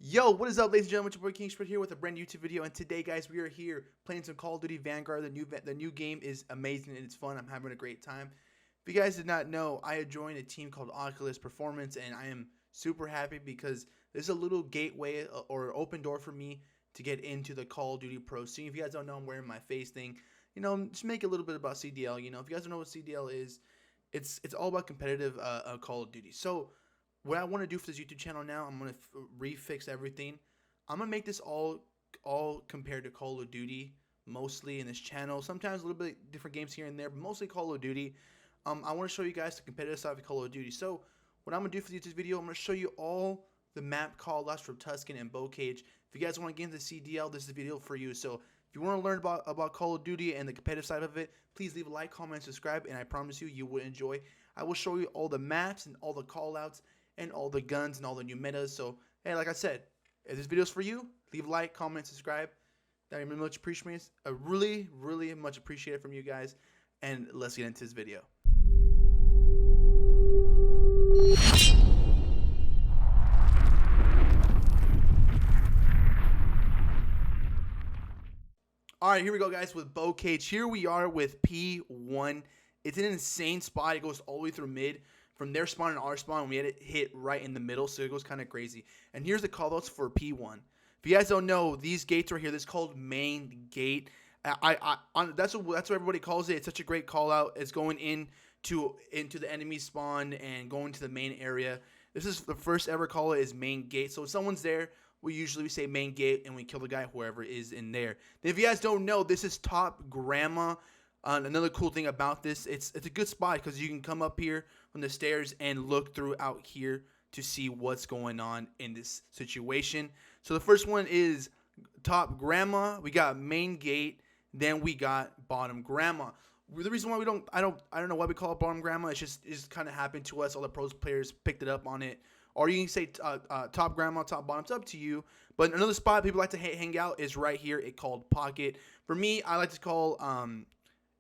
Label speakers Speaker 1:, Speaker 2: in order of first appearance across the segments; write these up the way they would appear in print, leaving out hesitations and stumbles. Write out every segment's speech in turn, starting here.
Speaker 1: Yo, what is up, ladies and gentlemen? It's your boy King here with a brand new YouTube video, and today, guys, we are here playing some Call of Duty Vanguard. The new game is amazing and it's fun. I'm having a great time. If you guys did not know, I had joined a team called Oculus Performance, and I am super happy because this is a little gateway or open door for me to get into the Call of Duty Pro scene. If you guys don't know, I'm wearing my face thing. Just make a little bit about CDL. If you guys don't know what CDL is, it's all about competitive Call of Duty. So what I want to do for this YouTube channel now, I'm gonna refix everything. I'm gonna make this all compared to Call of Duty, mostly in this channel. Sometimes a little bit different games here and there, but mostly Call of Duty. I want to show you guys the competitive side of Call of Duty. So what I'm gonna do for this video, I'm gonna show you all the map callouts from Tuscan and Bocage. If you guys want to get into CDL, this is the video for you. So if you want to learn about Call of Duty and the competitive side of it, please leave a like, comment, and subscribe, and I promise you will enjoy. I will show you all the maps and all the callouts and all the guns and all the new metas. So, hey, like I said, if this video is for you, leave a like, comment, subscribe. That would be much appreciated. I really much appreciate it from you guys. And let's get into this video. All right, here we go, guys, with Bocage. Here we are with P1. It's an insane spot. It goes all the way through mid. From their spawn and our spawn, we had it hit right in the middle, so it goes kind of crazy. And here's the callouts for P1. If you guys don't know, these gates right here, this is called main gate. That's what everybody calls it. It's such a great call out. It's going into the enemy spawn and going to the main area. This is the first ever call it is main gate. So if someone's there, we usually say main gate and we kill the guy, whoever is in there. Then if you guys don't know, this is Top Grandma. Another cool thing about this, it's a good spot because you can come up here from the stairs and look through out here to see what's going on in this situation. So the first one is Top Grandma. We got main gate. Then we got bottom grandma. The reason why I don't know why we call it bottom grandma. It's just kind of happened to us. All the pros players picked it up on it. Or you can say top grandma, top bottom. It's up to you. But another spot people like to hang out is right here. It's called pocket. For me, I like to call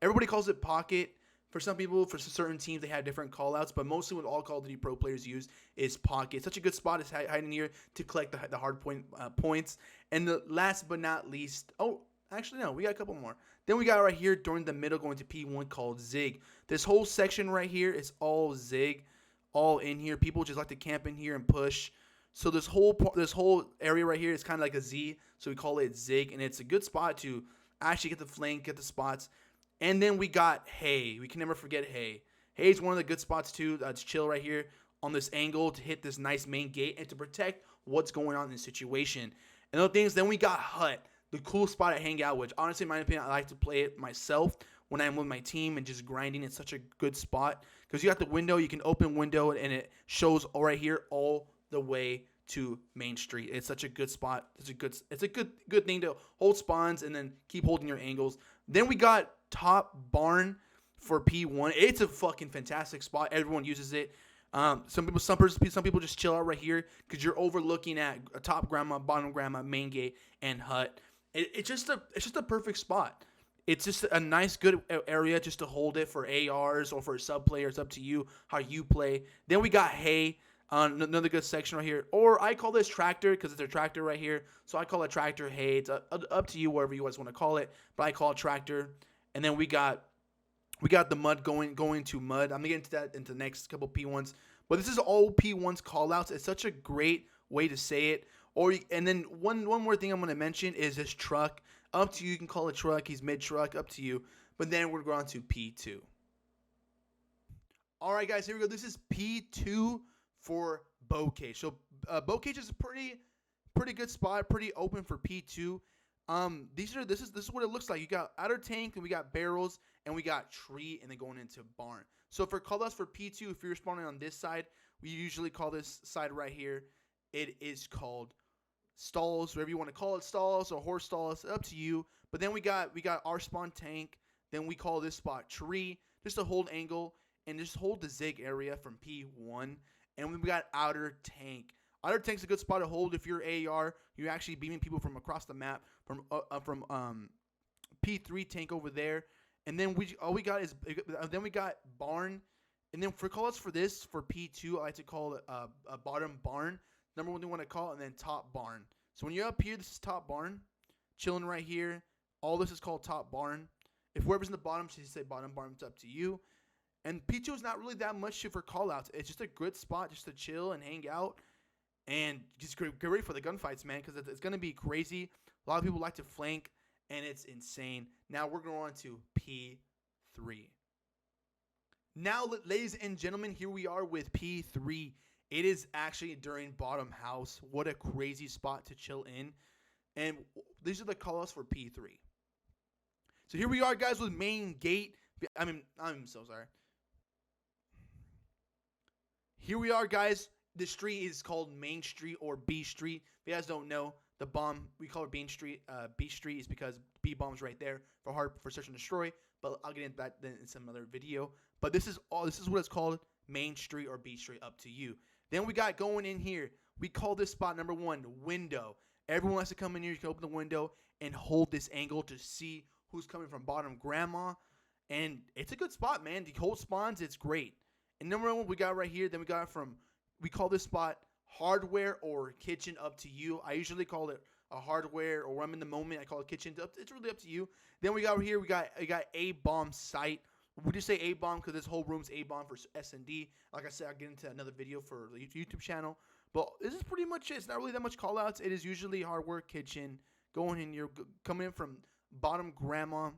Speaker 1: everybody calls it pocket. For some people, for certain teams, they have different callouts, but mostly what all Call of Duty Pro players use is pocket. It's such a good spot. It's hiding here to collect the hard points. And the last but not least, actually no, we got a couple more. Then we got right here during the middle going to P1 called Zig. This whole section right here is all Zig, all in here. People just like to camp in here and push. So this whole area right here is kind of like a Z, so we call it Zig, and it's a good spot to actually get the flank, get the spots. And then we got Hay. We can never forget Hay. Hay is one of the good spots too. To chill right here on this angle to hit this nice main gate and to protect what's going on in the situation. And other things, then we got Hut, the cool spot to hang out with. Honestly, in my opinion, I like to play it myself when I'm with my team and just grinding. It's such a good spot because you got the window. You can open window and it shows right here all the way to Main Street. It's such a good spot. It's a good thing to hold spawns and then keep holding your angles. Then we got Top Barn for P1. It's a fucking fantastic spot. Everyone uses it. Some people just chill out right here because you're overlooking at a top grandma, bottom grandma, main gate, and Hut. It's just a perfect spot. It's just a nice, good area just to hold it for ARs or for sub players. Up to you how you play. Then we got Hay. Another good section right here. Or I call this Tractor because it's a tractor right here. So I call it Tractor Hay. It's up to you, whatever you guys want to call it. But I call it Tractor. And then we got the mud going to mud. I'm going to get into that into the next couple P1s. But this is all P1s callouts. It's such a great way to say it. And then one more thing I'm going to mention is this truck. Up to you. You can call it truck. He's mid-truck. Up to you. But then we're going to P2. All right, guys. Here we go. This is P2 for Bocage. So Bocage is a pretty good spot, pretty open for P2. This is what it looks like. You got outer tank, and we got barrels, and we got tree, and then going into barn. So for callouts for P2, if you're spawning on this side, we usually call this side right here. It is called stalls, whatever you want to call it, stalls or horse stalls, up to you. But then we got our spawn tank. Then we call this spot tree, just to hold angle and just hold the Zig area from P1. And we got outer tank. Outer tank's a good spot to hold if you're AR. You're actually beaming people from across the map from P3 tank over there. And then we got barn. And then for callouts for this for P2, I like to call it a bottom barn. number one thing we want to call it, and then top barn. So when you're up here, this is top barn, chilling right here. All this is called top barn. If whoever's in the bottom, so you say bottom barn, it's up to you. And P2 is not really that much for call-outs. It's just a good spot just to chill and hang out. And just get ready for the gunfights, man, because it's going to be crazy. A lot of people like to flank, and it's insane. Now we're going on to P3. Now, ladies and gentlemen, here we are with P3. It is actually during bottom house. What a crazy spot to chill in. And these are the call-outs for P3. So here we are, guys, with main gate. I'm so sorry. Here we are, guys. The street is called Main Street or B Street. If you guys don't know, the bomb, we call it B Street. B Street is because B bomb's right there for search and destroy. But I'll get into that then in some other video. But this is what it's called, Main Street or B Street, up to you. Then we got going in here. We call this spot number 1, window. Everyone has to come in here. You can open the window and hold this angle to see who's coming from bottom grandma. And it's a good spot, man. The whole spawns, it's great. And number 1 we got right here. Then we got it from, we call this spot hardware or kitchen, up to you. I usually call it a hardware, or when I'm in the moment, I call it kitchen. It's really up to you. Then we got over here, we got A-bomb site. We just say A-bomb because this whole room's A-bomb for S&D. Like I said, I'll get into another video for the YouTube channel. But this is pretty much it. It's not really that much call-outs. It is usually hardware, kitchen, going in here, coming in from bottom grandma,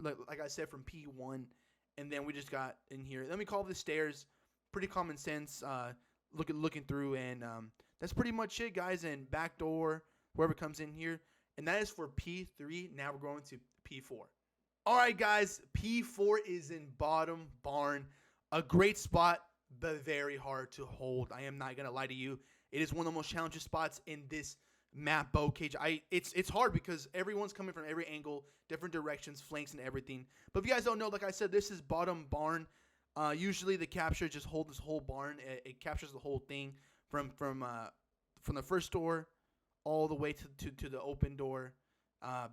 Speaker 1: like I said, from P1. And then we just got in here. Then we call the stairs. Pretty common sense, looking through. And that's pretty much it, guys. And back door, whoever comes in here. And that is for P3. Now we're going to P4. All right, guys. P4 is in bottom barn. A great spot, but very hard to hold. I am not going to lie to you. It is one of the most challenging spots in this map, Bocage. It's hard because everyone's coming from every angle, different directions, flanks, and everything. But if you guys don't know, like I said, this is bottom barn. Usually the capture just hold this whole barn. It captures the whole thing from the first door all the way to the open door,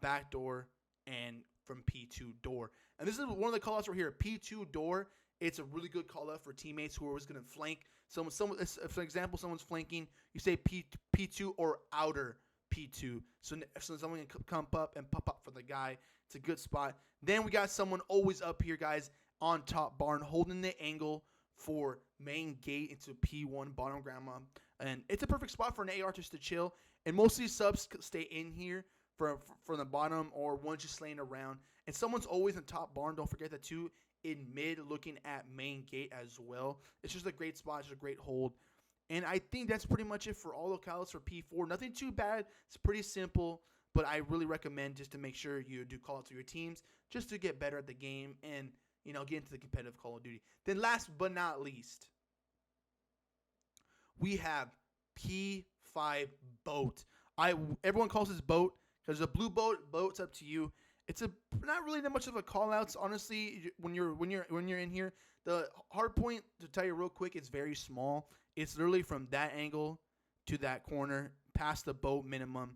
Speaker 1: back door, and from P2 door. And this is one of the callouts right here. P2 door. It's a really good call out for teammates who are always going to flank. Someone, for example, someone's flanking. You say P2 or outer P2. So someone can come up and pop up for the guy. It's a good spot. Then we got someone always up here, guys, on top barn, holding the angle for main gate into P1 bottom grandma. And it's a perfect spot for an AR just to chill. And most of these subs stay in here from the bottom, or one just laying around. And someone's always in top barn. Don't forget that too. In mid, looking at main gate as well. It's just a great spot. It's a great hold. And I think that's pretty much it for all the callouts for P4. Nothing too bad. It's pretty simple. But I really recommend just to make sure you do callouts to your teams just to get better at the game and, you know, get into the competitive Call of Duty. Then last but not least, we have P5 boat. Everyone calls this boat because the blue boat's up to you. It's not really that much of a call outs, honestly. When you're in here, the hard point, to tell you real quick, it's very small. It's literally from that angle to that corner, past the boat minimum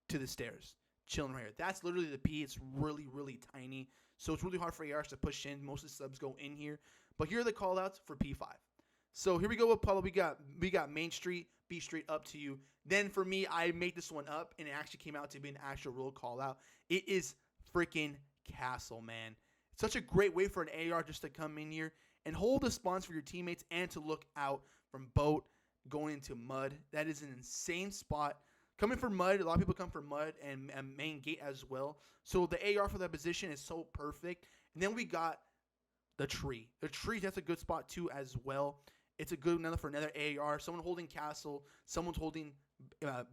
Speaker 1: to the stairs, chilling right here. That's literally the P. It's really, really tiny, so it's really hard for ARs to push in. Most of the subs go in here, but here are the call outs for P5. So here we go with Paulo. We got Main Street, B Street, up to you. Then for me, I made this one up, and it actually came out to be an actual real call out. It is freaking Castle, man. It's such a great way for an AR just to come in here and hold the spawns for your teammates and to look out from boat going into mud. That is an insane spot. Coming from mud, a lot of people come from mud and main gate as well. So the AR for that position is so perfect. And then we got the tree. The tree, that's a good spot too as well. It's a good another for another AR. Someone holding Castle, someone's holding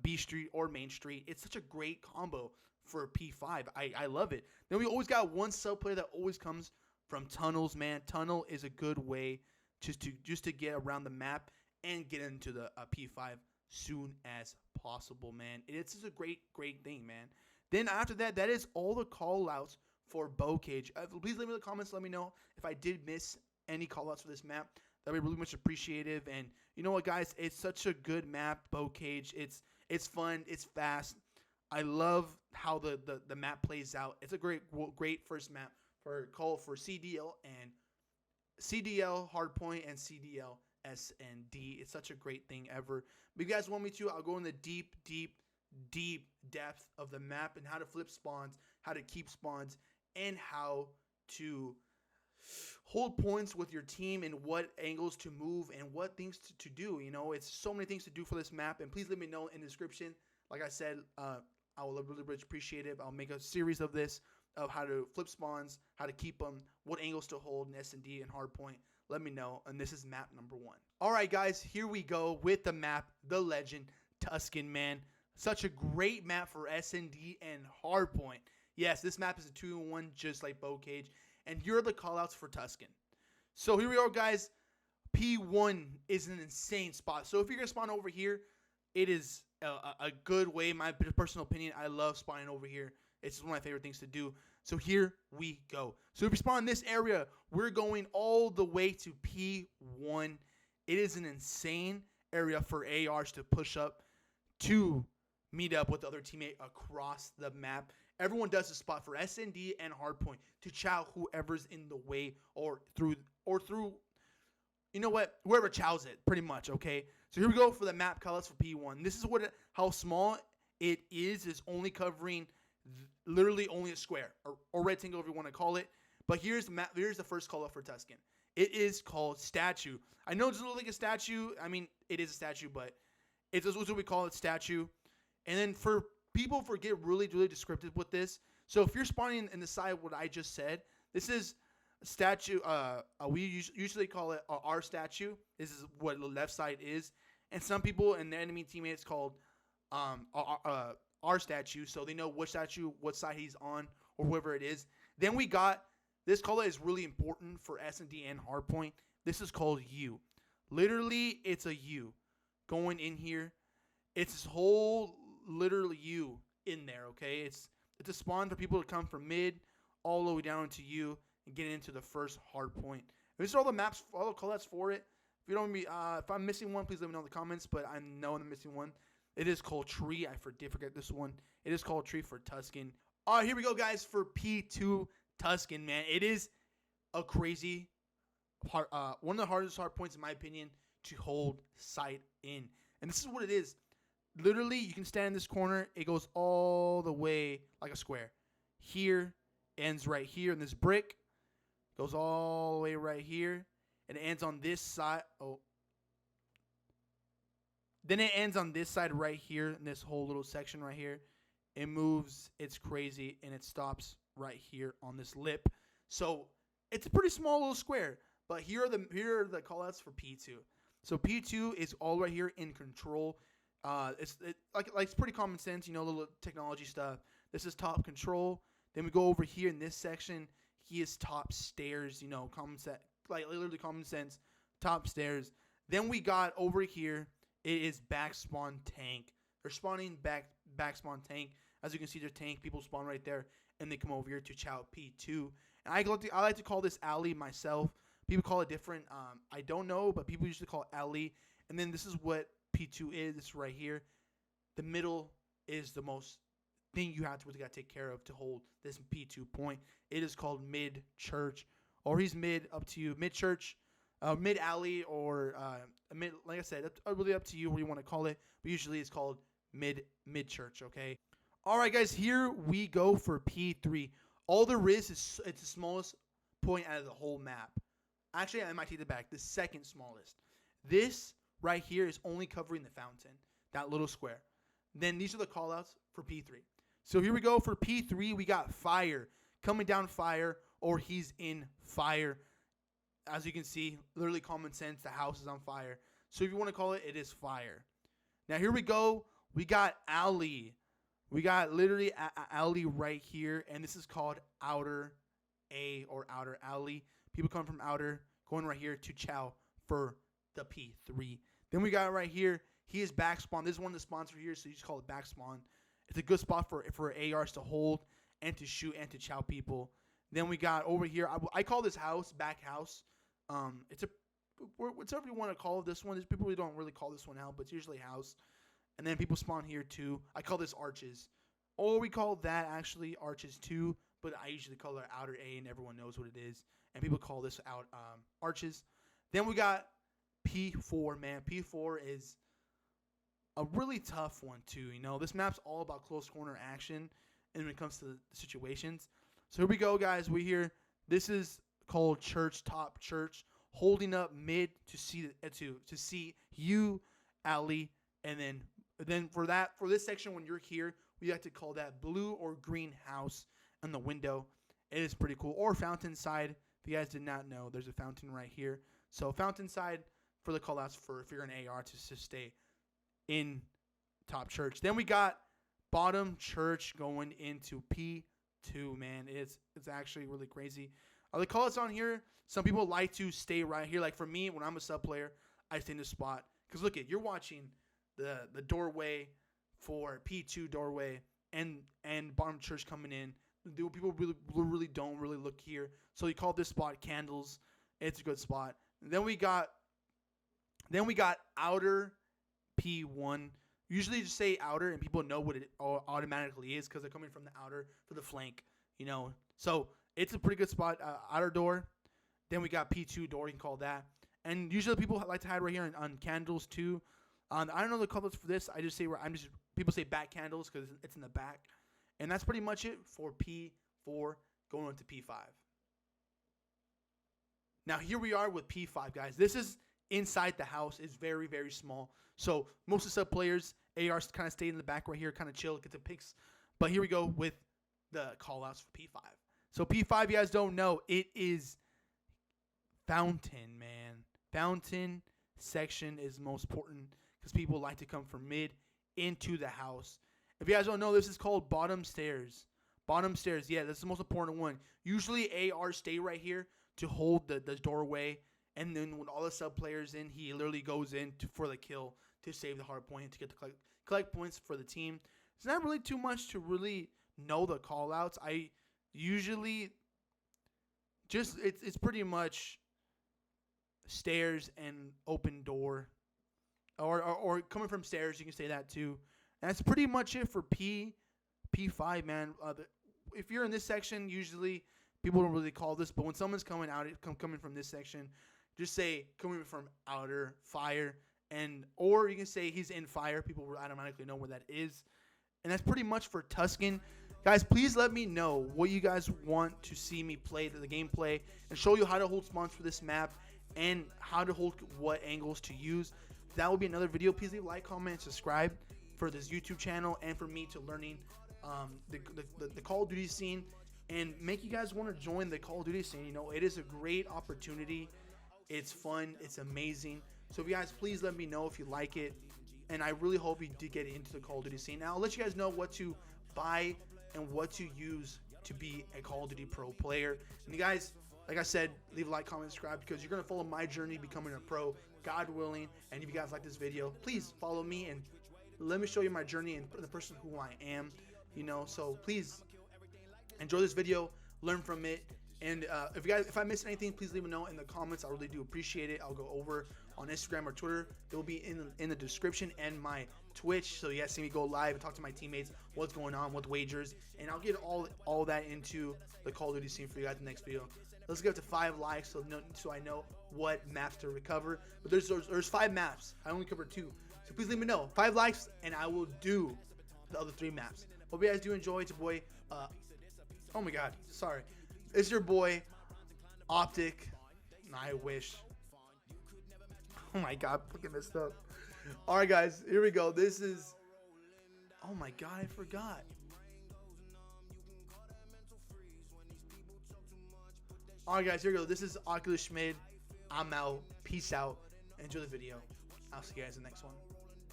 Speaker 1: B Street or Main Street. It's such a great combo for P5. I love it. Then we always got one sub player that always comes from tunnels, man. Tunnel is a good way just to get around the map and get into the P5 soon as possible, man. It's just a great thing, man. Then after that, that is all the call outs for Bocage. Please leave me in the comments. Let me know if I did miss any call outs for this map. That'd be really much appreciative. And you know what, guys? It's such a good map, Bocage. It's fun. It's fast. I love how the map plays out. It's a great first map for CDL hardpoint and CDL S and D. It's such a great thing ever. But if you guys want me to, I'll go in the deep depth of the map and how to flip spawns, how to keep spawns, and how to hold points with your team and what angles to move and what things to do. You know, it's so many things to do for this map. And please let me know in the description. Like I said, I will really appreciate it. I'll make a series of this, of how to flip spawns, how to keep them, what angles to hold in S&D and hardpoint. Let me know. And this is map number 1. All right, guys, here we go with the map, the legend, Tuscan, man. Such a great map for S&D and hardpoint. Yes, this map is a 2-in-1 just like Bocage. And here are the callouts for Tuscan. So here we are, guys. P1 is an insane spot. So if you're going to spawn over here, it is a good way. My personal opinion, I love spawning over here. It's one of my favorite things to do. So here we go. So if you spawn in this area, we're going all the way to P1. It is an insane area for ARs to push up to meet up with the other teammate across the map. Everyone does a spot for S&D and hardpoint to chow whoever's in the way or through, you know what, whoever chows it, pretty much, okay? So here we go for the map colors for P1. This is how small it is. It's only covering literally only a square or rectangle, if you want to call it. But here's the map. Here's the first color for Tuscan. It is called statue. I know it doesn't look like a statue. I mean, it is a statue, but it's what we call it, statue. And then for people get really descriptive with this. So if you're spawning in the side what I just said, this is a statue. We usually call it our statue. This is what the left side is. And some people and the enemy teammates called our statue, so they know which statue, what side he's on, or whoever it is. Then we got this color is really important for S&D and hardpoint. This is called U. Literally, it's a U going in here. It's this whole literally U in there. Okay, it's a spawn for people to come from mid all the way down to U and get into the first hardpoint. These are all the maps, all the callouts for it. If you don't, if I'm missing one, please let me know in the comments. But I know I'm missing one. It is called Tree. I forget this one. It is called Tree for Tuscan. All right, here we go, guys, for P2 Tuscan, man. It is a crazy hard, one of the hardest hard points, in my opinion, to hold sight in. And this is what it is. Literally, you can stand in this corner. It goes all the way like a square. Here, ends right here in this brick. Goes all the way right here. And it ends on this side. Oh. Then it ends on this side right here in this whole little section right here. It moves. It's crazy. And it stops right here on this lip. So it's a pretty small little square. But here are the callouts for P2. So P2 is all right here in control. It's pretty common sense, you know, little technology stuff. This is top control. Then we go over here in this section. He is top stairs, you know, common sense, like literally common sense, top stairs. Then we got over here. It is back spawn tank. They're spawning back spawn tank. As you can see, their tank. People spawn right there, and they come over here to chow P2. And I like to call this alley myself. People call it different. I don't know, but people usually call it alley. And then this is what P2 is. This right here. The middle is the most thing you have to really got to take care of to hold this P2 point. It is called mid church, or he's mid, up to you. Mid church, mid alley, or mid. Like I said, really up to you what you want to call it. But usually it's called mid church. Okay. All right, guys. Here we go for P3. All there is it's the smallest point out of the whole map. Actually, I might take it back. The second smallest. This right here is only covering the fountain, that little square. Then these are the callouts for P3. So here we go for P3. We got fire. Coming down fire, or he's in fire. As you can see, literally common sense, the house is on fire. So if you want to call it, it is fire. Now here we go. We got alley. We got literally a alley right here, and this is called outer A or outer alley. People come from outer, going right here to chow for the P3. Then we got right here, he is back spawn. This is one of the spawns for here, so you just call it back spawn. It's a good spot for ARs to hold and to shoot and to chow people. Then we got over here, I call this house back house. It's whatever you want to call this one. There's people who don't really call this one out, but it's usually house. And then people spawn here too. I call this arches. Or we call that actually arches too, but I usually call it outer A, and everyone knows what it is. And people call this out arches. Then we got P4, man. P4 is a really tough one too. You know, this map's all about close corner action, and when it comes to the situations. So here we go, guys. We here. This is called church, top church, holding up mid to see you, alley, and then for this section when you're here, we like to call that blue or green house on the window. It is pretty cool. Or fountain side. If you guys did not know, there's a fountain right here. So fountain side for the callouts for if you're an AR to stay in top church. Then we got bottom church going into P2, man. It's actually really crazy. The callouts on here, some people like to stay right here. Like for me, when I'm a sub player, I stay in this spot. Because look, you're watching the doorway for P2 doorway and bottom church coming in. People really don't look here. So you call this spot candles. It's a good spot. Then we got outer P1. Usually just say outer and people know what it automatically is because they're coming from the outer for the flank, you know. So it's a pretty good spot, outer door. Then we got P2 door, you can call that. And usually people like to hide right here on candles too. I don't know the colors for this. People say back candles because it's in the back. And that's pretty much it for P4 going into P5. Now here we are with P5, guys. This is inside the house. It's very, very small. So most of the sub players, ARs kind of stay in the back right here, kind of chill, get the picks. But here we go with the call-outs for P5. So P5, you guys don't know, it is fountain, man. Fountain section is most important because people like to come from mid into the house. If you guys don't know, this is called bottom stairs. Bottom stairs, yeah, that's the most important one. Usually ARs stay right here to hold the doorway. And then when all the sub players in, he literally goes in for the kill to save the hard point to get the collect points for the team. It's not really too much to really know the call outs. I usually just it's pretty much stairs and open door. Or coming from stairs, you can say that too. And that's pretty much it for P5, man. If you're in this section, usually people don't really call this, but when someone's coming out, coming from this section, just say coming from outer fire, or you can say he's in fire. People will automatically know where that is. And that's pretty much for Tuscan. Guys, please let me know what you guys want to see me play, the gameplay, and show you how to hold spawns for this map and how to hold what angles to use. That will be another video. Please leave a like, comment, and subscribe for this YouTube channel and for me to learning the Call of Duty scene and make you guys want to join the Call of Duty scene. You know, it is a great opportunity. It's fun. It's amazing. So if you guys, please let me know if you like it. And I really hope you do get into the Call of Duty scene. Now, I'll let you guys know what to buy and what to use to be a Call of Duty pro player. And you guys, like I said, leave a like, comment, subscribe because you're going to follow my journey becoming a pro, God willing. And if you guys like this video, please follow me and let me show you my journey and the person who I am, you know. So please enjoy this video, learn from it. And if I miss anything, please leave me know in the comments. I really do appreciate it. I'll go over on Instagram or Twitter. It will be in the description and my Twitch. So you guys see me go live and talk to my teammates, what's going on with wagers. And I'll get all that into the Call of Duty scene for you guys in the next video. Let's get up to 5 likes so I know what maps to recover. But there's 5 maps. I only covered 2. So please let me know. 5 likes and I will do the other 3 maps. Hope you guys do enjoy. It's your boy. Oh my God. Sorry. It's your boy, Optic. I wish. Oh my God, look at this stuff. All right, guys, here we go. This is. Oh my God, I forgot. All right, guys, here we go. This is Oculus Schmid. I'm out. Peace out. Enjoy the video. I'll see you guys in the next one.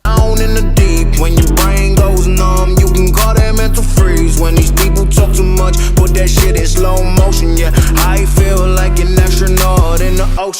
Speaker 2: Down in the deep, when your brain goes numb, you can call that mental freeze. When these people talk too much, put that shit in slow motion. Yeah, I feel like an astronaut in the ocean.